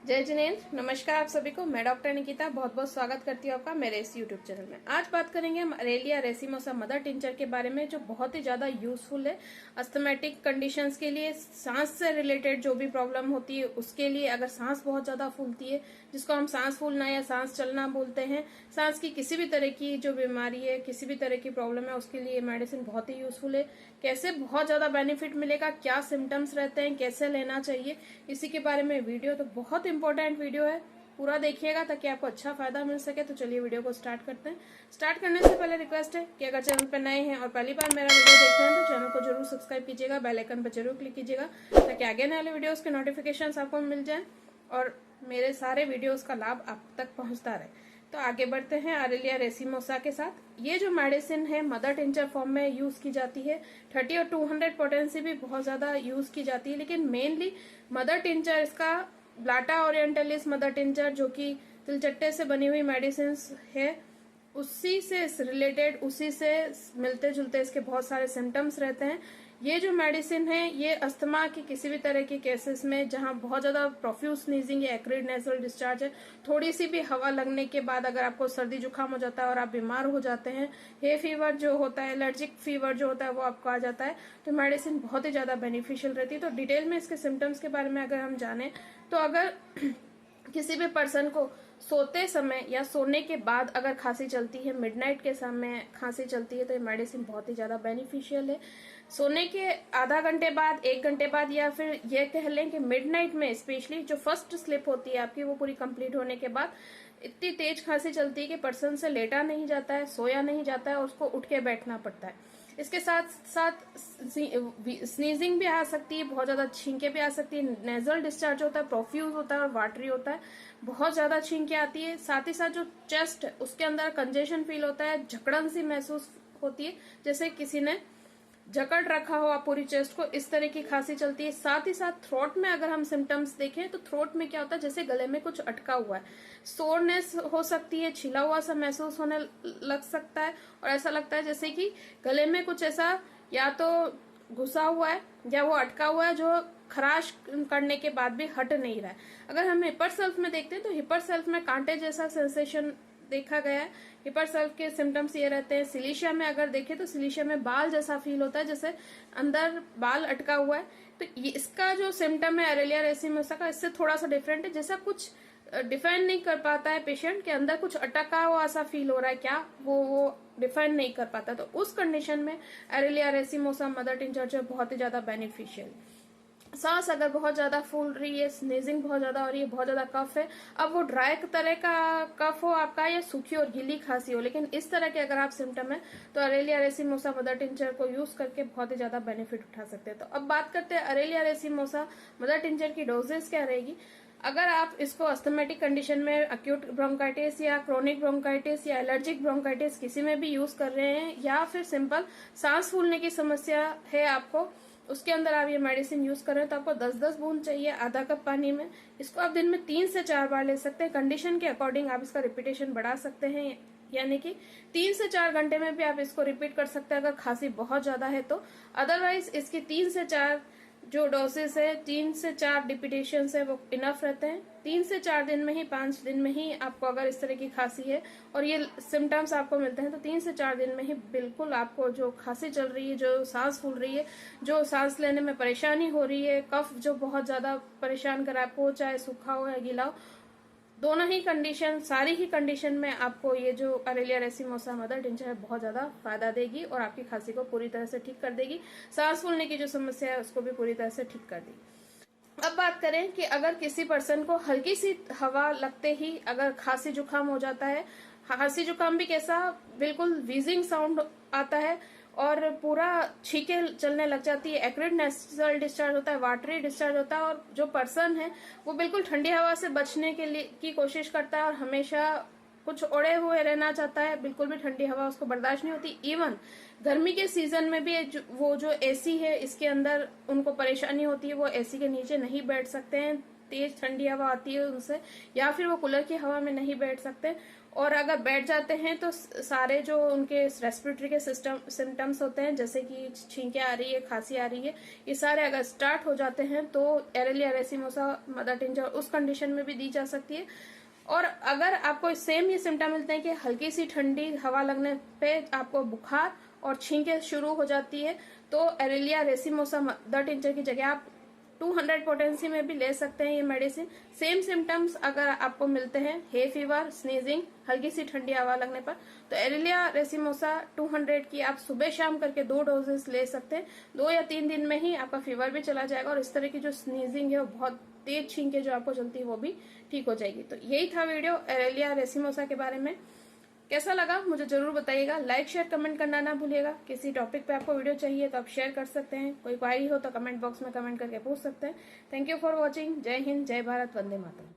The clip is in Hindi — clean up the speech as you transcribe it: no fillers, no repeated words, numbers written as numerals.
जय जिनेन्द्र। नमस्कार आप सभी को। मैं डॉक्टर निकिता बहुत बहुत स्वागत करती हूँ आपका मेरे इस यूट्यूब चैनल में। आज बात करेंगे हम अरेलिया रेसिमोसा मदर टिंचर के बारे में, जो बहुत ही ज्यादा यूजफुल है अस्थमैटिक कंडीशंस के लिए। सांस से रिलेटेड जो भी प्रॉब्लम होती है उसके लिए, अगर सांस बहुत ज्यादा फूलती है, जिसको हम सांस फूलना या सांस चलना बोलते हैं, सांस की किसी भी तरह की जो बीमारी है, किसी भी तरह की प्रॉब्लम है, उसके लिए मेडिसिन बहुत ही यूजफुल है। कैसे बहुत ज्यादा बेनिफिट मिलेगा, क्या सिम्टम्स रहते हैं, कैसे लेना चाहिए, इसी के बारे में वीडियो। तो बहुत इंपॉर्टेंट वीडियो है, पूरा देखिएगा ताकि आपको अच्छा फायदा मिल सके। तो चलिए वीडियो को स्टार्ट करते हैं। स्टार्ट करने से पहले रिक्वेस्ट है कि अगर चैनल पर नए हैं और पहली बार मेरा वीडियो देख रहे हैं तो चैनल को जरूर सब्सक्राइब कीजिएगा, बेल आइकन पर जरूर क्लिक कीजिएगा ताकि आगे आने वाले वीडियोस के नोटिफिकेशंस आपको मिल जाए और मेरे सारे वीडियोस का लाभ आप तक पहुंचता रहे। तो आगे बढ़ते हैं अरेलिया रेसिमोसा के साथ। ये जो मेडिसिन है मदर टिंचर फॉर्म में यूज की जाती है। 30 और 200 पोटेंसी भी बहुत ज्यादा यूज की जाती है, लेकिन मेनली मदर टिंचर, इसका ब्लाटा ओरिएंटलिस मदर टिंचर जो कि तिलचट्टे से बनी हुई मेडिसिन है, उसी से रिलेटेड, उसी से मिलते जुलते इसके बहुत सारे सिम्टम्स रहते हैं। ये जो मेडिसिन है ये अस्थमा के किसी भी तरह के केसेस में जहां बहुत ज्यादा प्रोफ्यूज स्नीजिंग या एक्रिड नेजल डिस्चार्ज है, थोड़ी सी भी हवा लगने के बाद अगर आपको सर्दी जुकाम हो जाता है और आप बीमार हो जाते हैं, हे फीवर जो होता है, एलर्जिक फीवर जो होता है वो आपको आ जाता है, तो मेडिसिन बहुत ही ज्यादा बेनिफिशियल रहती है। तो डिटेल में इसके सिम्टम्स के बारे में अगर हम जाने तो अगर किसी भी पर्सन को सोते समय या सोने के बाद अगर खांसी चलती है, मिडनाइट के समय खांसी चलती है, तो ये मेडिसिन बहुत ही ज्यादा बेनिफिशियल है। सोने के आधा घंटे बाद, 1 घंटे बाद, या फिर ये कह लें कि मिडनाइट में स्पेशली जो फर्स्ट स्लिप होती है आपकी वो पूरी कंप्लीट होने के बाद इतनी तेज खांसी चलती है कि पर्सन से लेटा नहीं जाता है, सोया नहीं जाता है और उसको उठ के बैठना पड़ता है। इसके साथ साथ स्नीजिंग भी आ सकती है, बहुत ज्यादा छींके भी आ सकती है, नेजल डिस्चार्ज होता है, प्रोफ्यूज होता है और वाटरी होता है, बहुत ज्यादा छींके आती है। साथ ही साथ जो चेस्ट है उसके अंदर कंजेशन फील होता है, जकड़न सी महसूस होती है, जैसे किसी ने जकड़ रखा हो आप पूरी चेस्ट को, इस तरह की खांसी चलती है। साथ ही साथ थ्रोट में अगर हम सिम्टम्स देखें तो थ्रोट में क्या होता है, जैसे गले में कुछ अटका हुआ है, सोरनेस हो सकती है, छिला हुआ सा महसूस होने लग सकता है और ऐसा लगता है जैसे कि गले में कुछ ऐसा या तो घुसा हुआ है या वो अटका हुआ है जो खराश करने के बाद भी हट नहीं रहा है। अगर हम हिपर सेल्फ में देखते हैं तो हिपर सेल्फ में कांटे जैसा सेंसेशन देखा गया है। हिपर सेल्फ के सिम्टम्स ये रहते हैं। सिलीशिया में अगर देखें तो सिलीशिया में बाल जैसा फील होता है, जैसे अंदर बाल अटका हुआ है। तो ये इसका जो सिम्टम है अरेलिया रेसिमोसा का, इससे थोड़ा सा डिफरेंट है, जैसा कुछ डिफाइन नहीं कर पाता है पेशेंट के अंदर, कुछ अटका हुआ सा फील हो रहा है क्या, वो डिफाइन नहीं कर पाता। तो उस कंडीशन में अरेलिया रेसिमोसा मदर टिंचर जो बहुत ही ज्यादा बेनिफिशियल। सांस अगर बहुत ज्यादा फूल रही है, स्नीजिंग बहुत ज्यादा हो रही है, बहुत ज्यादा कफ है, अब वो ड्राई तरह का कफ हो आपका या सूखी और गीली खांसी हो, लेकिन इस तरह के अगर आप सिम्टम है तो अरेलिया रेसिमोसा मदर टिंचर को यूज करके बहुत ही ज्यादा बेनिफिट उठा सकते हैं। तो अब बात करते हैं अरेलिया रेसिमोसा मदर टिंचर की डोजेस क्या रहेगी। अगर आप इसको अस्थमेटिक कंडीशन में, अक्यूट ब्रोंकाइटिस या क्रोनिक ब्रोंकाइटिस या एलर्जिक ब्रोंकाइटिस किसी में भी यूज कर रहे हैं, या फिर सिंपल सांस फूलने की समस्या है आपको, उसके अंदर आप ये मेडिसिन यूज कर रहे हैं, तो आपको 10-10 बूंद चाहिए आधा कप पानी में। इसको आप दिन में 3 से 4 बार ले सकते हैं। कंडीशन के अकॉर्डिंग आप इसका रिपीटेशन बढ़ा सकते हैं, यानी कि 3 से 4 घंटे में भी आप इसको रिपीट कर सकते हैं अगर खांसी बहुत ज्यादा है तो। अदरवाइज इसकी 3 से 4 जो डोसेस है, 3 से 4 डिपिटेशन है, वो इनफ रहते हैं। 3 से 4 दिन में ही, 5 दिन में ही आपको अगर इस तरह की खांसी है और ये सिम्टम्स आपको मिलते हैं तो 3 से 4 दिन में ही बिल्कुल आपको जो खांसी चल रही है, जो सांस फूल रही है, जो सांस लेने में परेशानी हो रही है, कफ जो बहुत ज्यादा परेशान कर आपको, चाहे सूखा हो या गीला हो, दोनों ही कंडीशन, सारी ही कंडीशन में आपको ये जो अरेलिया रेसिमोसा मदर टिंचर है बहुत ज्यादा फायदा देगी और आपकी खांसी को पूरी तरह से ठीक कर देगी। सांस फूलने की जो समस्या है उसको भी पूरी तरह से ठीक कर देगी। अब बात करें कि अगर किसी पर्सन को हल्की सी हवा लगते ही अगर खांसी जुकाम हो जाता है, खांसी जुकाम भी कैसा, बिल्कुल वीजिंग साउंड आता है और पूरा छींके चलने लग जाती है, एक्रिड नेजल डिस्चार्ज होता है, वाटरी डिस्चार्ज होता है, और जो पर्सन है वो बिल्कुल ठंडी हवा से बचने के लिए की कोशिश करता है और हमेशा कुछ ओढ़े हुए रहना चाहता है, बिल्कुल भी ठंडी हवा उसको बर्दाश्त नहीं होती। इवन गर्मी के सीजन में भी वो जो एसी है इसके अंदर उनको परेशानी होती है, वो एसी के नीचे नहीं बैठ सकते हैं, तेज ठंडी हवा आती है उनसे, या फिर वो कूलर की हवा में नहीं बैठ सकते, और अगर बैठ जाते हैं तो सारे जो उनके रेस्पिरेटरी के सिम्टम्स होते हैं, जैसे कि छींके आ रही है, खांसी आ रही है, ये सारे अगर स्टार्ट हो जाते हैं तो एरेलिया रेसिमोसा मदर टिंचर उस कंडीशन में भी दी जा सकती है। और अगर आपको सेम ये सिम्टम मिलते हैं कि हल्की सी ठंडी हवा लगने पे आपको बुखार और छींके शुरू हो जाती है, तो एरेलिया रेसिमोसा मदर टिंचर की जगह आप 200 पोटेंसी में भी ले सकते हैं ये मेडिसिन। सेम सिम्टम्स अगर आपको मिलते हैं, हे फीवर, स्नीजिंग, हल्की सी ठंडी हवा लगने पर, तो एरेलिया रेसिमोसा 200 की आप सुबह शाम करके 2 डोजेस ले सकते हैं। 2 या 3 दिन में ही आपका फीवर भी चला जाएगा और इस तरह की जो स्नीजिंग है, वो बहुत तेज छींके जो आपको चलती है, वो भी ठीक हो जाएगी। तो यही था वीडियो एरेलिया रेसिमोसा के बारे में। कैसा लगा मुझे जरूर बताइएगा। लाइक शेयर कमेंट करना ना भूलिएगा। किसी टॉपिक पे आपको वीडियो चाहिए तो आप शेयर कर सकते हैं। कोई क्वारी हो तो कमेंट बॉक्स में कमेंट करके पूछ सकते हैं। Thank you for watching. जय हिंद, जय भारत, वंदे मातरम।